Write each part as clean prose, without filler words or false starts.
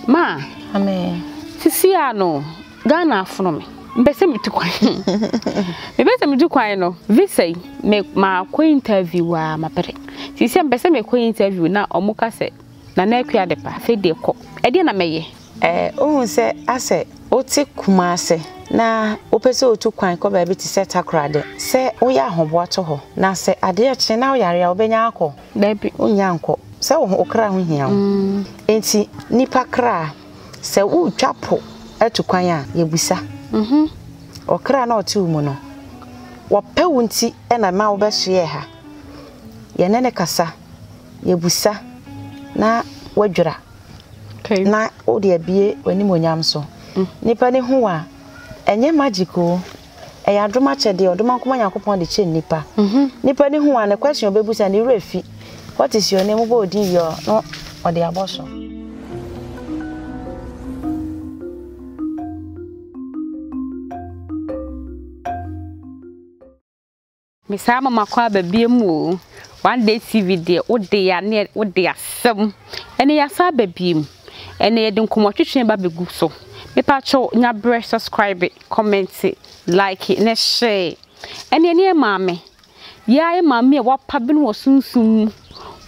Ma, Amen. Sisi ano, Ghana afono me. Mbese me tu kwan. Mbese me tu kwan no. Visa me ma ko interview a mapere. Sisi mbese me ko interview na omuka se na na akua de pa fe de ko. E de na meye. Ohun se ase oti kuma ase na opese otu kwan ko ba bi ti set akrade. Se oya ahobo ato ho na se ade a che na oyare a obenya akọ. Da bi onya anko. Se wo okra ho hia wo. Enti nipa kra se wo twapo etu kwan a yebusa. Okra na oti umu no. Wo pe wunti e na ma wo be hye ha. Ye ne kasa yebusa na wadwura. Okay. Na o de abie wani monyam so. Nipa ne hu a enye magical. E adoma chede odoma nkoma yakopon de che nipa. Nipa ne hu a ne question obebusa ne refi. What is your name? Bo din yo no o de aboso. Misama makwa babie mu. One day TV de o de ya ne o de asem. Ene ya sa babie mu. Ene ye de nkomotwetwe ba begu so. Mepa cho nya bre subscribe, comment, like, ne share. Ene ne maame. Ya e maame e wapa bi no sunsun.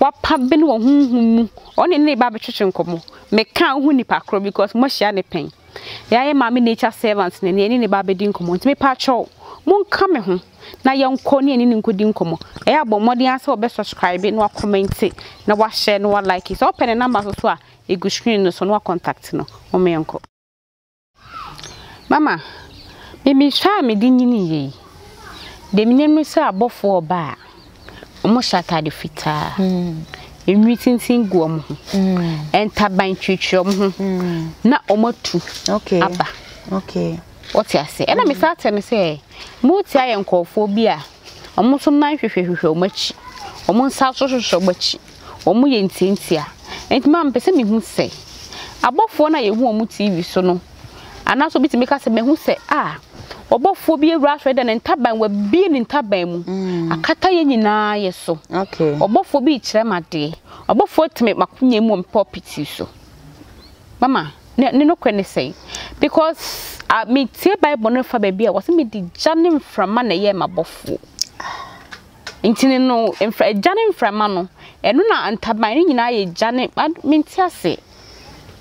Wapa bi no hunhum. One ne ba betwetwe nkomo. Me kan hu nipa kro because mo hia ne pen. Ya e maame nature servants ne ne ba bedi nkomo. Ntime pa cho mon ka me ho. Na yonko ne ni nkodi nkomo e ya bomodi ase obe subscribe na comment na wa share na wa like so open number so a e go screen no so na contact no o me yonko mama me sha me di nyini yi de me nemu se abofo oba o mo shata de fita enwi tintin go mo entaban twetwe mo na o matu Okay. aba Okay. What you say? And I miss out and say, Mutia and cophobia. Almost some knife if you much. Almost south social much. Or muy in Tintia. And Mam Pessimi who say, above one I won't TV so no. And also be to make us a man who say, ah, or both phobia rash red and taban were being in tabam. A catayan yes so. Okay. Or both for beach, my day. Or both for to make my queen one poppy so. Mama, no can say. Because I me tie Bible no fa baby I was me di janim frama na ye mabofo intini no emfra janim frama no eno na antaban ni nyina ye janim me tie ase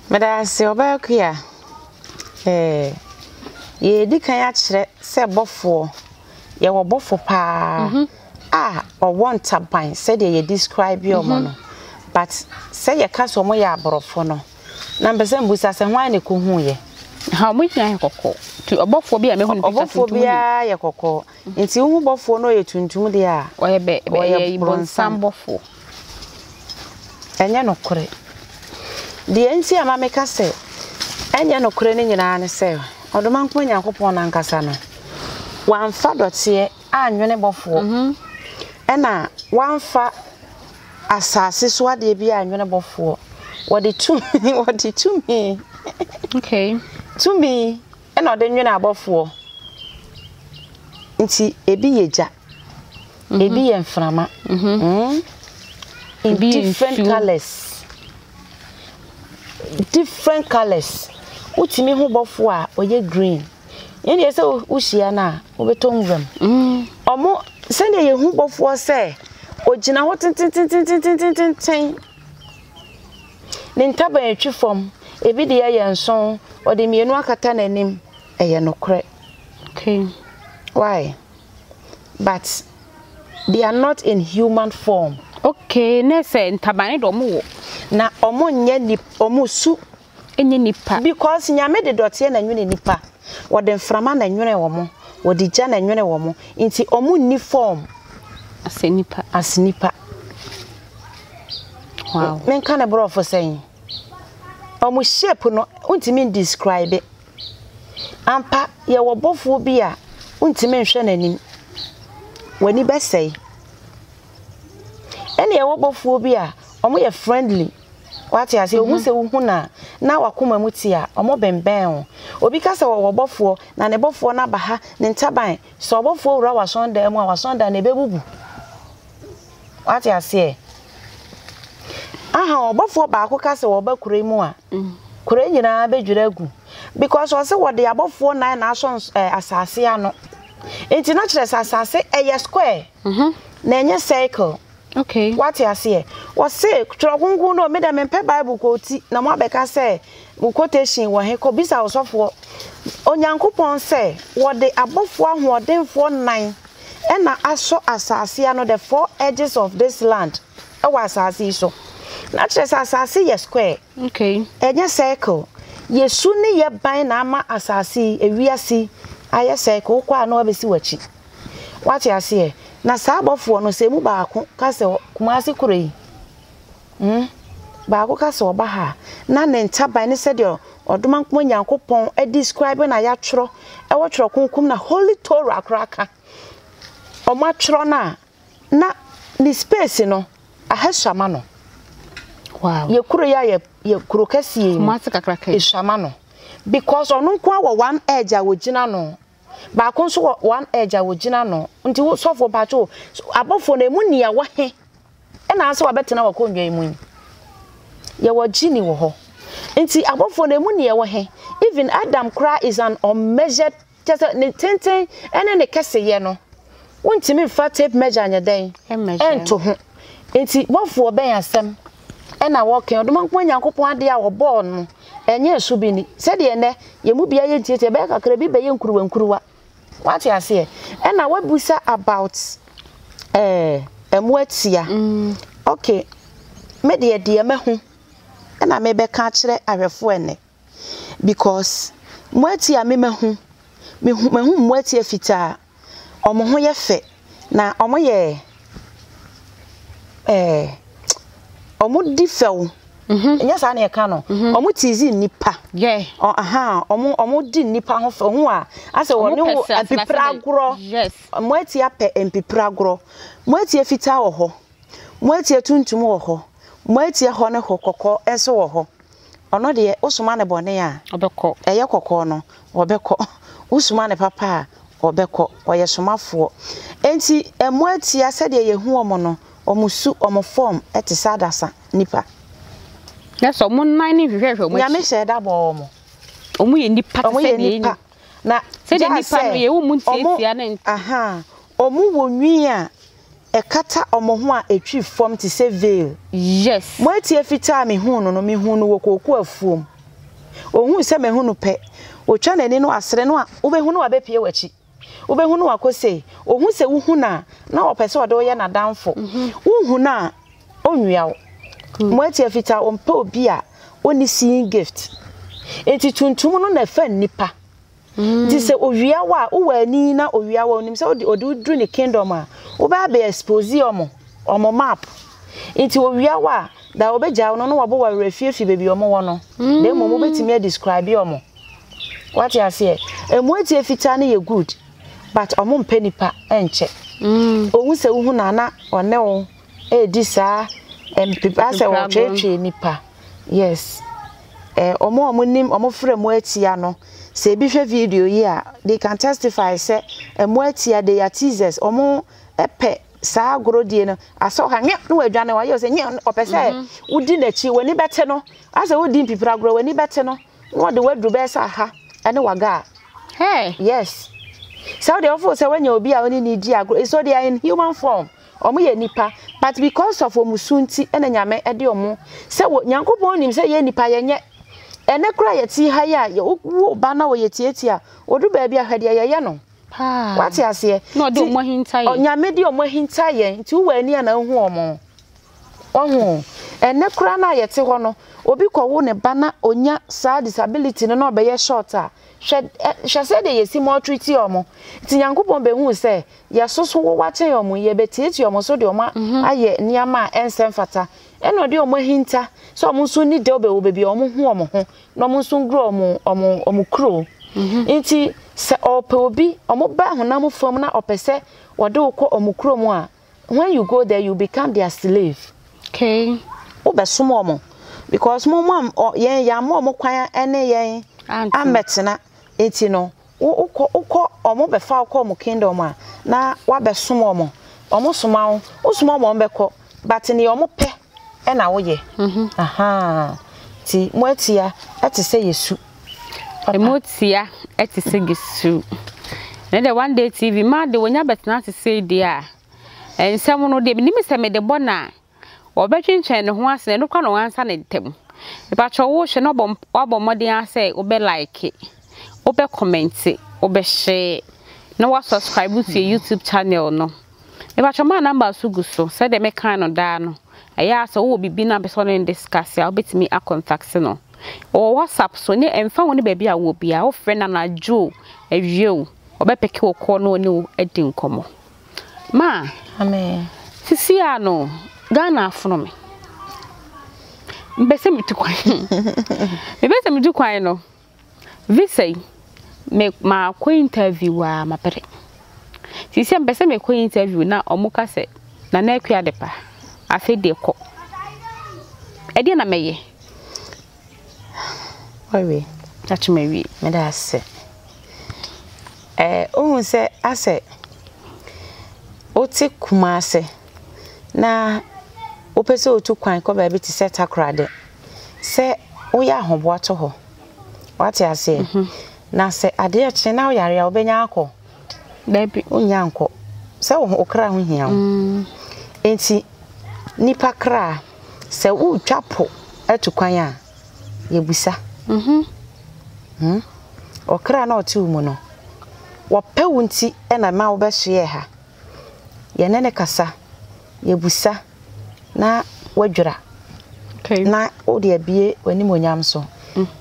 Meda se obakia ye di kan ya kire se bofo ye wo bofo pa o want taban se de ye describe your no but se ye ka so mo ya aborofo no na mbese mbusa se hwan ne ko hu ye ha mo nya kokko tu obofo bi a me hu ni obofo bi a ye kokko nti hu bofo no ye tuntum de a o ye be ye bonsam bofo enye no kore de ensi ama me ka se enye no kore ni nyina ne se odoma nko Yakopon na nkasa no wanfa dote anwene bofo ena wanfa asase so ade bi anwene bofo wodi tu me okay to me ena ode nwene abofo nti ebi yeja ebi ye mframa in different colors utimi hu bofo a oye green yen ye se uhia na obetonwam omo se ne ye hu bofo se ogina ho tin ne ntaba etwi fom ebi de ye nson ode mienu akata nanim eye nokre okay why but they are not in human form okay ne se ntabane do mo na omo nye ni omo su enye nipa because nyame de dote na nwene nipa wode mframa na nwene womo wode gya na nwene womo nti omo ni form as nipa wow men kana bro for saying omo shape no untimi describe it ampa ye wo bofo bi a untimi nhwe nanim wani besai ene ye wo bofo bi a omo ye friendly what you say omo se hu na wakoma muti a omo benben obi ka se wo bofo na ne bofo na baha ne ntaban so bofo wura wasonda mu a wasonda na bebubu what you say aha obofo ba ko ka se wo ba kure mu a kure nyina be dwiragu because we say what the abofo 9 nations asase ano enti na kire asase square na enye circle. Okay. What you say? Was say trogungu no me dem pe Bible quote na mo abeka say quotation wo he ko bisa osofo onyankopon say what the abofo ahodenfo 9 and na aso asase ano the 4 edges of this land e wa asase so na kire asase ye square. Okay. Enye circle yesu ni ye ban na ama asase ewiase aye circle kwa na obesi wachi. What you say? Na sabofo no se mu baako ka se kumasi kurei baako ka se oba ha na ne ntaban ne se de odoma nkom nyankopon e describe na ya tworo e wo tworo kunkum na holy torah kraka o ma tworo na ni space no aheshama no. Wow. Ye kuro ya ye kuro kase kumasi kakraka e shama no because onu nko awo one edge a wo gina no ba kon so one edge a wo gina no nti wo sofo pacho abofo na emu nia wo he e na ase wa betena wa konwa emu ye wo gini wo ho nti abofo na emu nia wo he even Adam cry is an unmeasured just ne tenten ene ne kese ye no wontimi fa tape measure anya den ento ho nti bofo ben asem e na wo ken odoma nko nyankopon ade a wo ball no enye so bi ni se de ne ye mu bia ye tietie be kakra bi be ye nkuruwa what you say and na we busa about emuatia okay me de me hu na me be ka kire ahwefo ene because muatia me hu muatia fita omo ho ye fe na omo ye omo difew enya sa na e ka no omo tizi nipa yeah omo di nipa ho fe ho a ase woni wo empipra agro yes moati ape empipra agro moati fita wo ho moati tuntum wo ho moati ho ne ho kokko enso wo ho ono de osuma ne bone a obekọ eye kokko no obekọ usuma ne papa a obekọ oye somafo enti moati ase de ye hu omo no omusu omo form etisadasa nipa. Yes, omo 9 hwehwe omo. Ya me share da bo omo. Omo ye nipa se de nipa. Na se de nipa no ye wo mu ntiatia na aha. Omo wo nwi a e kata omo ho a etwi form ti se veil. Yes. Mo atie fita me hu no me hu no wo koku afuom. Ohun se me hu no pe. Otwa nani no asere no a wo be hu no abepie wachi. Wo be hu no akose. Ohun se wo hu na opese ode wo ye na danfo. Wo hu na onwia wo. Mwati afita ompe obi a oni seeing gift enti tuntum no na fa nipa di se owia wa wo ani na owia wa onim se odi dru ne kingdom a wo ba be expose omo map enti owia wa da obeja no wo bo wa refiefi bebi omo wo no dem mo betimi describe omo what you say mwati afita na ye good but omo mpe nipa enche ohun se wo hu na one wo di saa people say we treat nipa yes omo nim omo frɛ mo atia no say bi hwɛ video yi a they can testify say mo atia they are teasers omo epe saa agrodie no aso ha nya no adwane wa ye say nya opese udi na chi wani bete no asa udi pipira agro wani bete no no de wadru be sa ha ene waga hey yes so they offer say when you obi a oni need agro so they are in human form omo ye nipa but because of omusunti ena nyame ede omo se nyankopon nim se ye nipa ye nye ene kura ye ti ha ya ye wo ba na wo ye tietia odu ba bia hwede ye no ha what you say no de omo hinta ye nyame de omo hinta ye nti wo ani na hu omo ohu ene kura na ye ti ho no obi ko wo ne ba na onya sa disability no na obeye short a hwe se de ye si mo treat omo ti nyankopon be hu se ye soso wo wache omo ye betietie omo so de omo aye niama ensem fata eno de omo hinta so omo so ni de obebi omo hu omo ho na omo so ngro omo kro nti se ope obi omo ba honam fam na opese wode ukọ omo kro mu a when you go there you become their slave okay obesom omo because mom yen ya mom kwan ene yen ametena eti no ukọ omo be fa ukọ omo kingdom a na wa besom omo soma wo osoma omo bekọ but ne omo pe e na wo ye aha ti moatia ate say yesu emotia ate say yesu na the one day TV ma de wonya betena ate say dia ensem no de nim se me de bona obetwentwen ne ho ase no kwa no ansa ne tem ba cho wo hwe no bo modern ase obe like obe comment obe share na wa subscribe to your YouTube channel no e ba cho ma number suguso say de me kan no da no eya so wo bibi na be so no discuss ya obetimi a contact no o WhatsApp so ne emfa woni ba bia wo bia wo friend na jo ewie obe peke wo ko no ni edi nkomo ma amen sisi ano Ghana afono me mbese mi tukwan mbese mi tukwan no visa me ma ko interview a mapere sisi mbese me ko interview na omuka se na na akua de pa afi de ko edi na meye owe achmewi me da se ohun se ase oti kuma se na opese otu kwan ko ba bi ti set akrade se uya ahobo ato ho wati ase na se ade a kye na uyare a obenya akọ baby unya anko se wo okra ho hia enti nipa kra se u twapo atu kwan a yebusa okra na otu mu no wo pewunti na ma wo be hye ha ye nene kasa yebusa na wadwura okay na odi abie wani monyam so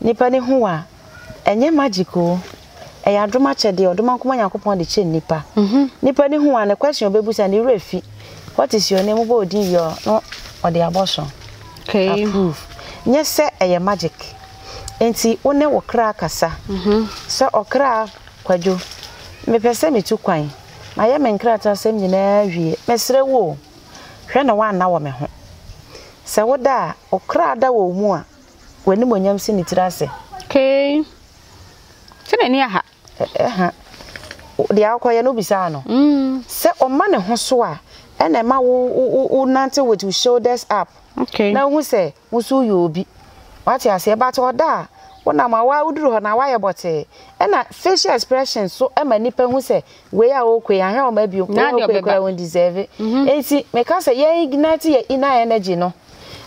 nipa ne hu a enye magico eya adoma chede odoma nkoma yakopon de che nipa nipa ne hu a ne question obebusa ne refi what is your name bo din yo no odi abortion okay approve nye se eye magic enti one wo kra kasa so okra kwadwo me pese me tu kwan ma ye me nkra ta sem nyina wie mesre wo hwe na wa na wo me ho se woda okra da wo mu a wani monyam si ni tirase okay tene ni aha de akoye no bisa no se o ma ne ho so a ene ma wo nante with your shoulders up okay na hu se musu yo obi wati ase ba to da wona ma wa uduru ho na wa ye bote ena facial expression so e ma nipa hu se we a okwe ya hwe o ma bi o okwe won deserve enti me ka se ye ignite ye inner energy no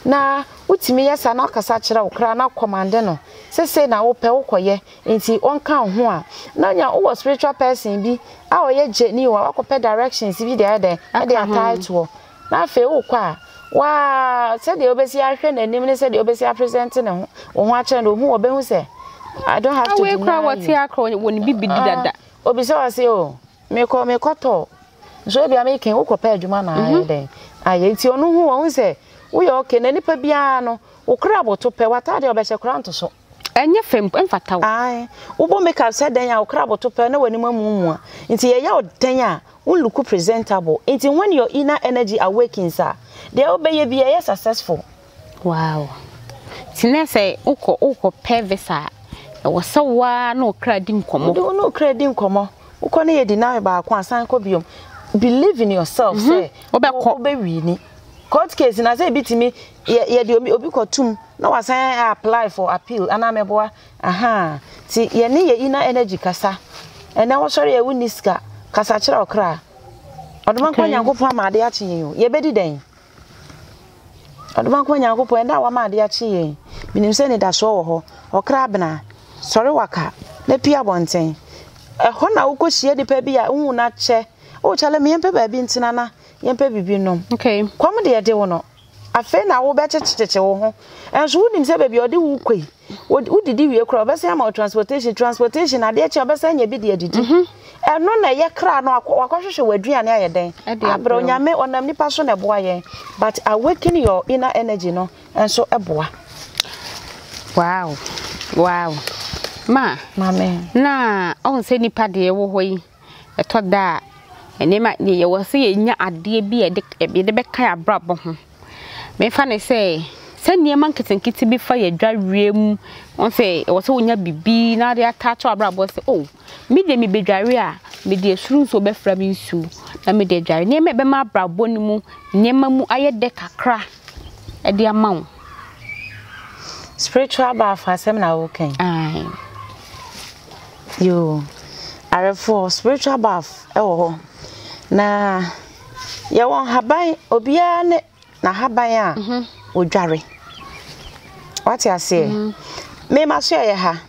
na utimi yesa na kasa kira okra na command no se na wo pe wo koye enti onka ho a na nya wo spiritual person bi a oye jeni wa akope directions bi de ade title na fe wo kwa wa se de obesi ahwe na nim ne se de obesi present ne ho wo a kire no hu obe hu se I don't have to deny we kwa woti akro woni bibi dada obisi wa se o me koto so bia me ken wo kope adwuma na ade aye ti onu hu wo se wo yo okay na nipa bia no wo kra boto pe watade obehye kra nto so enye fem emfata wo ai wo bo make up said den ya wo kra boto pe na wani mamu a nti ye ya odan a wo look presentable nti when your inner energy awakens they obey bia ye successful wow tinese uko pevesa wo se wa na okra di nkomo no okra di nkomo uko na ye deny ba kwa san ko biom believe in yourself say obe wini court case na say bitimi ye de obi kotum na wasan apply for appeal ana meboa ti ye ne ye inner energy kasa ena wo sori ye wuniska kasa kira okra odoma kwa nyankopon ma ade achi yen ye bedi den odoma kwa nyankopon enda wa ma ade achi yen binim se ne da so wo ho okra bena sori waka na pia bonten ho na wo kohie de pa bi a hu na che o chale me yempe ba bi ntina na yempe bibi nom okay kwam de de wo no afa na wo be checheche wo ho enso wunim se ba bi ode wo kwei wodidi wie kra obese ama transportation ade eche obese anya bi de adidi eno na ye kra no akwahwehwe waduane ayeden abro nyame onam nipa so na boa yen but awaken your inner energy no enso eboa wow ma mame na on se nipa de wo hoyi etoda enema ni ye wo se ye nya ade bi e de beka ya brabo ho me fa ne se niema nketenkiti bi fa ye dwarem on se wo se wonya bibi na de attach abrabo se oh me de me bedware a me de esuru so be fra me nsu na me de dware niema be ma abrabo ni mu niema mu aye de kakra e de amawo spiritual bath asem na woken. Aye. You are for spiritual bath ho. Na ye won haban obia ne na haban a odware. What you say? Me ma so ye ha.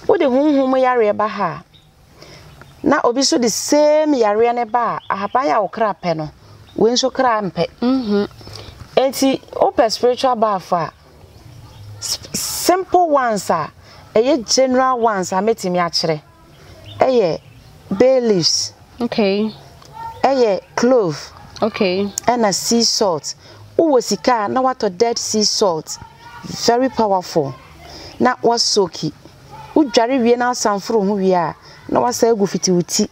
Wo de honhom yare ba ha. Na obi so the same yare ne ba ahaban ya okra pe no. We nso kra mpe. Enti open spiritual bath a simple ones a general ones a metimi a kire. Bay leaves. Okay. Clove. Okay. And a sea salt. Sika na what dead sea salt. Very powerful. Na was soaky. Udware wie na sanfro hu wie a na wasa egu fiti uti.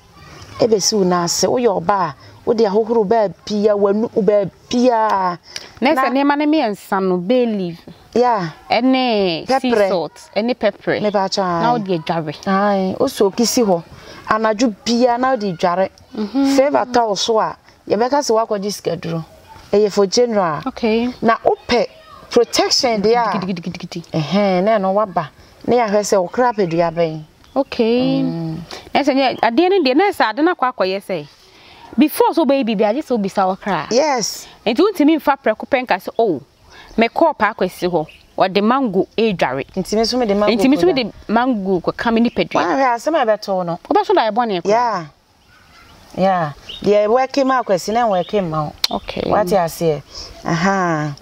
Ebesi u na ase wo your ba wo de ahohoro ba pia wanu ba pia. Next name na me ensa no bay leaf. Yeah. Any sea salt, any pepper. Me ba cha. Na wo de dware. Ai, o soaky si ho. Anaju bia na di dware. Favor ta so a ye beka se wakodi schedule. For general. Okay. Na ope protection there. Na no waba. Na ya hwese o crap edua ben. Okay. Ese nye ade ne de na sa ade na kwa akoye say. Before so baby bi aje so bi sa okra. Yes. Enti untimi mfa preko penka se oh. Me call pa akwesi ho. O de mango e dware. Ntimi so me de mango. Ntimi so me de mango ko kamini pedua. Wa hwe asem e beto no. Oba so da e bone ko. Yeah. Yeah. The working ma akwesi na working ma. Okay. What you say? Aha.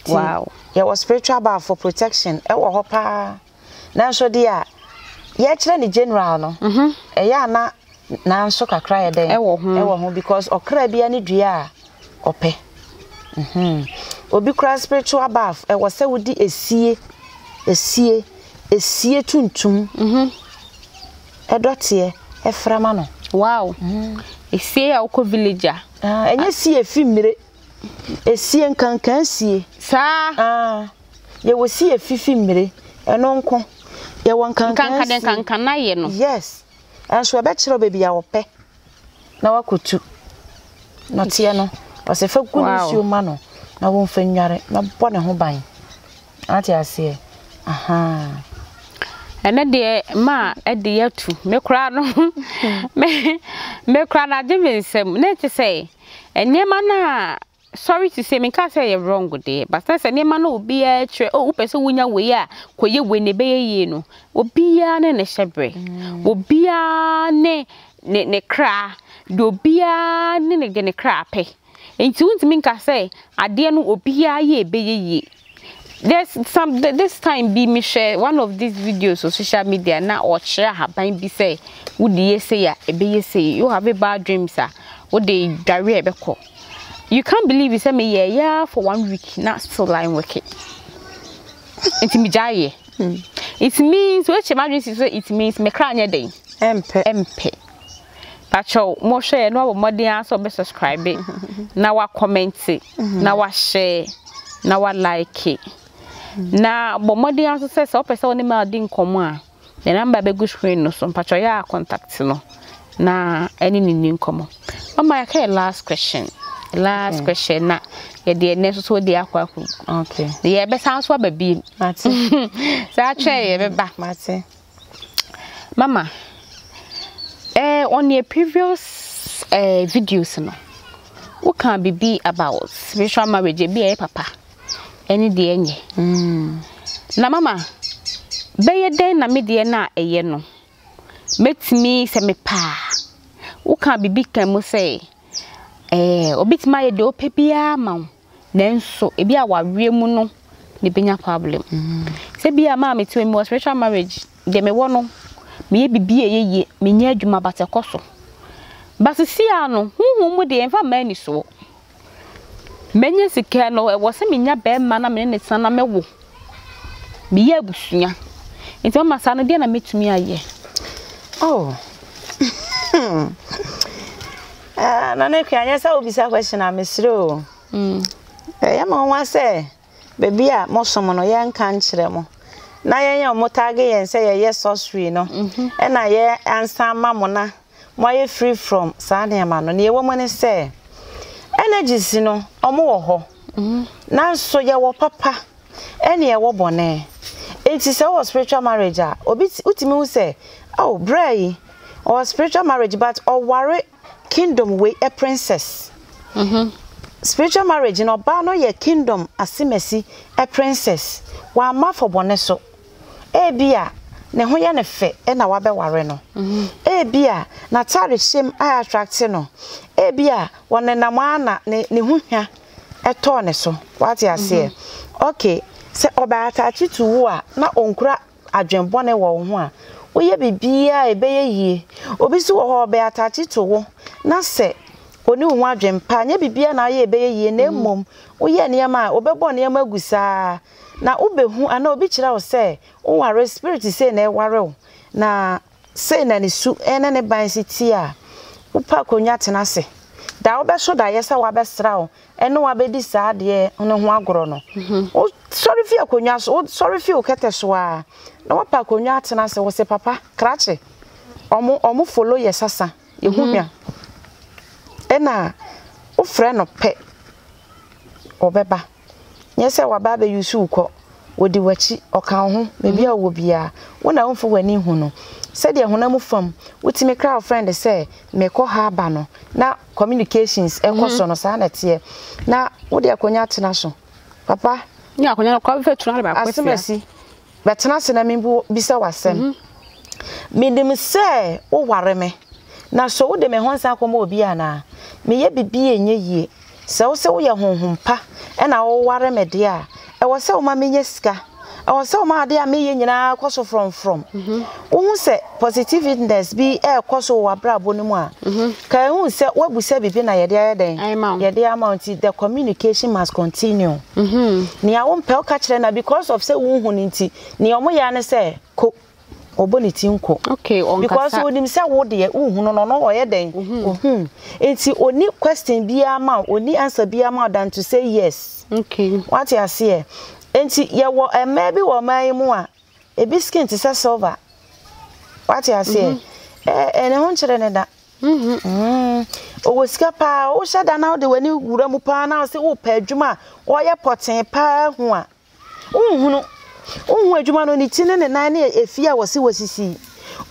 Wow. Yeah, was spiritual bath for protection. E wo ho pa. Na so dia. Ye kire ni general no. Ya na nso kakra ye den. E wo ho because okra bia ni dua ope. Obi kra spiritual bath e wo se wodi esie tuntum. E dotie e frama no. Wow. Esie ya uko villager. Enye sie fimire. Esie nkankan sie. Sa. Ye wo sie fifimire. Eno nko. Ye won kankan na ye no. Yes. Anso be kire baby ya wope. Na wakotu. No tie no. O se fa gunu si o ma no. Na won fa nware na bo ne ho ban. Ati ase. Aha. Ene de ma e de yatu me kra no me kra na de nsem na te say enema na sorry to say me ka say you wrong there but say enema na obi a tre o pese wunya we a koye we ne be ye no obi a ne ne hyebre obi a ne kra do obi a ne de ne kra pe enti untimi nka say ade no obi a ye be ye. This time be me share one of these videos on social media na or share happen be say would ye say ya be say you have a bad dream sir what they diarrhea beko. You can't believe you say me yeah for 1 week not still lying work it. It means what it means me cry nya day. MP. Pacho mo share no more answer be subscribe na wa comment na wa share na wa like it. Na bomodi answer say so person oni ma di nkomo a the number be go screen no so mpacho ya contact no na any ni nkomo. Mama ya ke last question na ye de ne so de akwa. Okay. Ye be san so baby mate sa twa ye be ba mate. Mama on your previous videos no what can be about spiritual marriage be a papa any de enye na mama be den na me de na eye no metimi se me pa wo kan bibi kan mo say obitima ye de opebia ma nanso ebi a wawe mu no ne benya problem se bia ma me tiwe me spiritual marriage de me wo no me ye bibi ye me nya adwuma batekoso basisia no huhu mu de enfa mani so menye sika no e wo se menya be ma na me ne sana mewo me ye abusunya enti mama sa no de na metumi aye oh na ne kwa anya sa obisa question na mesro ya ma nwa se baby a mo somo no ye nka nkire mo na ye mo tag ye se ye sorcery no e na ye ansa ma mo na mo ye free from sa na ma no ne wo mo ne se energies no omo wo ho na so ye wo papa ene ye wo bone It is our spiritual marriage. Obi utimi hu say, oh, bray, or spiritual marriage, but or worry kingdom way a princess. Spiritual marriage in Obano ye kingdom asimesi a princess. Wa ma for boneso. Bia ne ho ye ne fe e na wa be ware no. Bia na tare shem I attract no. Bia wona na mana ne hu hwa eto ne so. What you say? Okay, se oba attach to wo a na onkura adwenbone wo ho a. Wo ye bibia e be ye yie. Obi so wo ho be attach to wo. Na se oni wo adwempa nya bibia na ye be ye na emom wo ye niam a obebo niam agusa na ubehu ana obi kira wo se wo ware spirit say na e ware wo na say na ni su ene ne ban siti a wo pa konya tena se da wo be so da yesa wa be sra wo ene wa be di sa de ono ho agoro no o sorry fi akonya so sorry fi o kete so a na wo pa konya tena se wo se papa krache omo follow yesasa ehumia ena o frɛ no pɛ obeba nyese wa ba be yusu uko wodi wachi oka ho mebi a wo bia wona wonfo wani hu no said ya honam fam wotime kra friend say me ko ha ba no na communications e ko so no sa na tie na wodi akonya tena so papa ni akonya ko fe tuna ba kwesi asemasi betena se na membu bisa wasem medim say wo ware me na so wo de me honsa akoma obi ana me ye bibie enye yie se wo se wo ye honhompa e na wo ware me de a e wo se wo ma menye sika e wo se wo ma de a me ye nyina kwaso from wo hu se positiveness bi e kwaso wo abrabo ni mu a ka hu se wo busa bibi na ye de ayeden ye de amount the communication must continue ni a wo mpe o ka kire na because of se wo hu ni nti ni omo ya ne se ko oboniti nko okay on because onim say wo de hu no oye den enti oni question bia ma oni answer bia ma than to say yes okay what you say enti ye wo maybe wo mai mu a ebi skin to say silver what you say ene ho nkire ne da o sika pa o shada na de wani wura mu pa na say wo pa adwuma o ye poten pa hu a hu Unhu adwuma no ni tine ne nan ne efia wosisi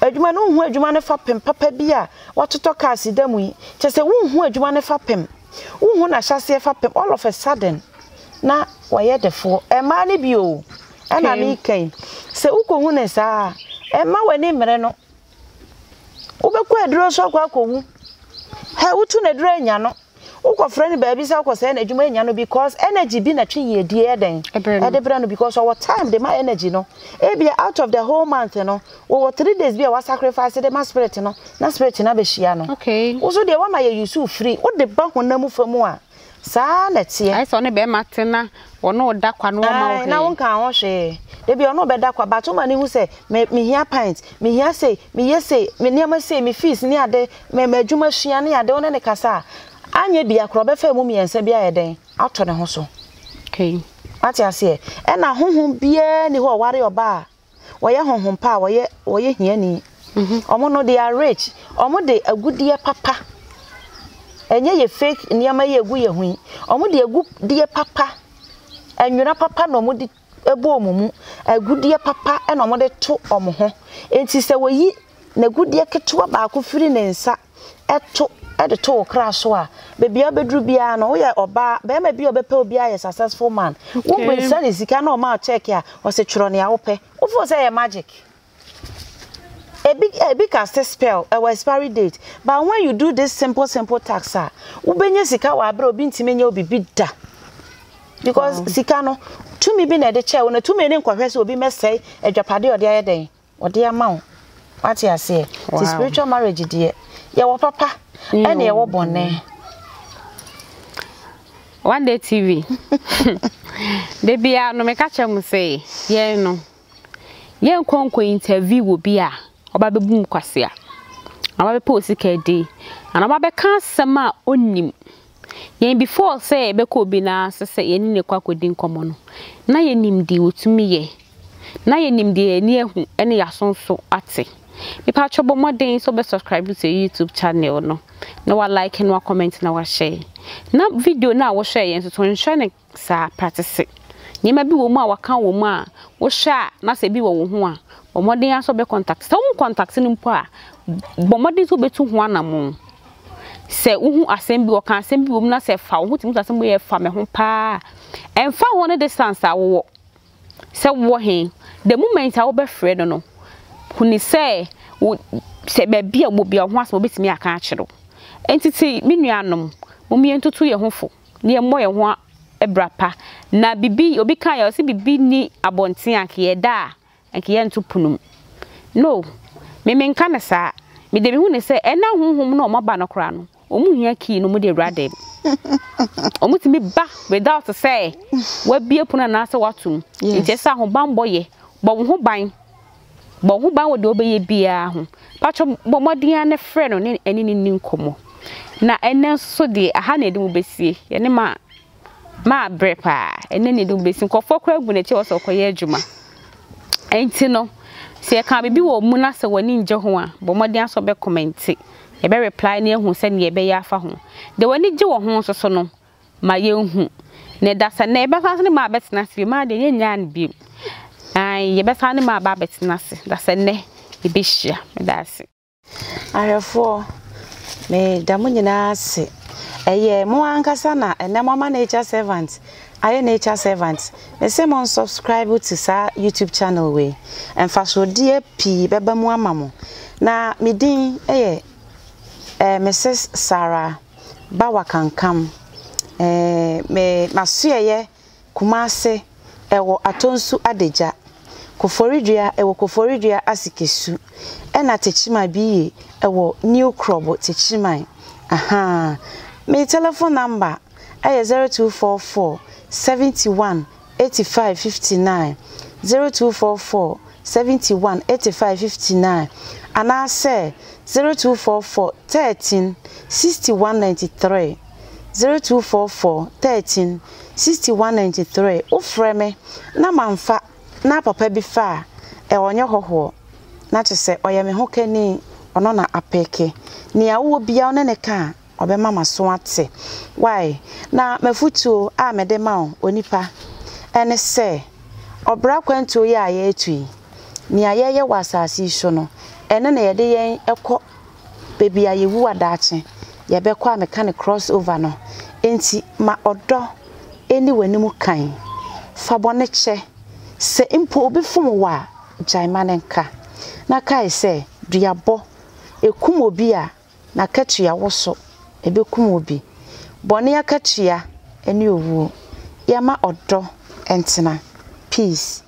adwuma no unhu adwuma ne fa pem papa bia watoto cars damu yi chese unhu adwuma ne fa pem unhu na hyase fa pem all of a sudden na waye defo ema ne bio ana mi kan se ukohu ne saa ema wani mere no ubeku aduro so akwakowu ha utu na aduro anya no uko friend baby say uko say na adwuma anya no because energy bi na twe ye die eden edebra no because our time the my energy no e be out of the whole month no we 3 days be we sacrifice the my spirit no na spirit na be hia no okay uso de wa ma ye use free wo de ba honam famu a sa na tie ai so ne be matena wono oda kwa no ma wo na won kan ho hwe de bi ono be da kwa but ma ni hu say me hia pint me hia say me ye say me niam say me fees ni ade me adwuma hia ni ade wona ne kasa anye bia kro be fa mu miensa bia yeden ato ne ho so okay ati ase e na honhom bia ni ho ware oba wo ye honhom pa wo ye hia ni omo no they are rich omo de agudie papa enye ye fake niama ye egu ye hu omo de agudie papa enwura papa no mo de ebo omumu agudie papa e no mo de to omo ho enti se wo yi na agudie ketewa ba ko firi ne nsa eto the to crash wa baby abedru bia no we oba be ma bi obepe obi a successful man wo be say sika na o ma check ya o se tworo ne ya wo pe wo fo say magic a big cast spell a expiry date but when you do this simple tax wo benye sika wa abra obi ntime obi bida because sika no to me bi na de che wo na to me ne nkwahwe obi mesai adwapade ode ayeden ode ama what you say the spiritual marriage dey ye wo papa ene ye wo bonne one day TV de bia no me ka chem say ye no ye nkonko interview wo bia oba bebu kwase a oba be post ka di ana oba be ka asema onim ye before say be ko bi na say ye ni ne kwakodi nkomo no na ye nim di otumi ye na ye nim di eni ehu ene yasonso ate If trouble more days, so be subscribe to the YouTube channel no. No wa like and wa comment na wa share. Na video na wa share yen so to ensure na sa practice. Nyema bi wo mu a waka wo mu a wo hwa na se bi wo ho a bomodin aso be contact so wo contact ni mpo a bomodin so betu ho anamo se wo hu asem bi wo kan asem bi wo mu na se fa wo hu timu asem bo ye fa me ho pa emfa ho ne distance a wo se wo he the moment a wo be frɛ no no huni se se be bia wo bia ho asem obetimi aka a kyero entity mi nuanom mo mi entutu ye ho fo ne mo ye ho ebrapa na bibi obi kan ya o se bibi ni abonten akye da akye ntupunum no me nka na sa me de me hu ne se ena honhom na o maba no kra no o mu hia ki no mo de rade o mu timi ba without say wa bie puna na se watum nti sa ho bambo ye bo ho ban wo de obeye bia ho pacho bomodin ne frɛ no ne eni ni nkomo na ene so de aha na edi mu besie ye ne ma brepa ene ne edi mu besie nkofo kra gu na che wo so koye adwuma enti no se ka bibi wo mu na se wani nje ho a bomodin aso be comment e be reply na ehu se ne e be ya afa ho de wani je wo ho so no ma ye hu ne da se na e be fa se ne ma betena se ma de nya an bi ai ye be fa ne ma ba betena se da se ne e be hia me da se arefo me da mo nyina se eye mo ankasa na ene mo ma nature servant aye nature servant me say mo subscribe to sa YouTube channel we en fa so die pi beba mu amamo na me din eye Mrs. Sarah Bawakankam me masuye Kumase ewo atonsu adeja koforidua ewo koforidua asikesu ena techima biye ewo new crop techima aha me telephone number eye 0244 71 85 59 0244 71 85 59 ana say 0244 13 6193 0244 13 6193 ofreme na manfa na papa bi fa e onye hoho na chese oye me ho kani ono na apeke ni awo bia one ne ka obe mama so ate why na mafutuo a mede ma onipa ene se obra kwanto ye aye etui ni aye ye wasasi so no ene na ye de yen ekọ baby aye wu adache ye be kwa meka ne crossover no enti ma odo eni wanimu kan fa bone che se impo obi fom wa jaima nenka na kai se duabo ekum obi a na katua woso ebekum obi bone akatua eni owu yama odo entena peace.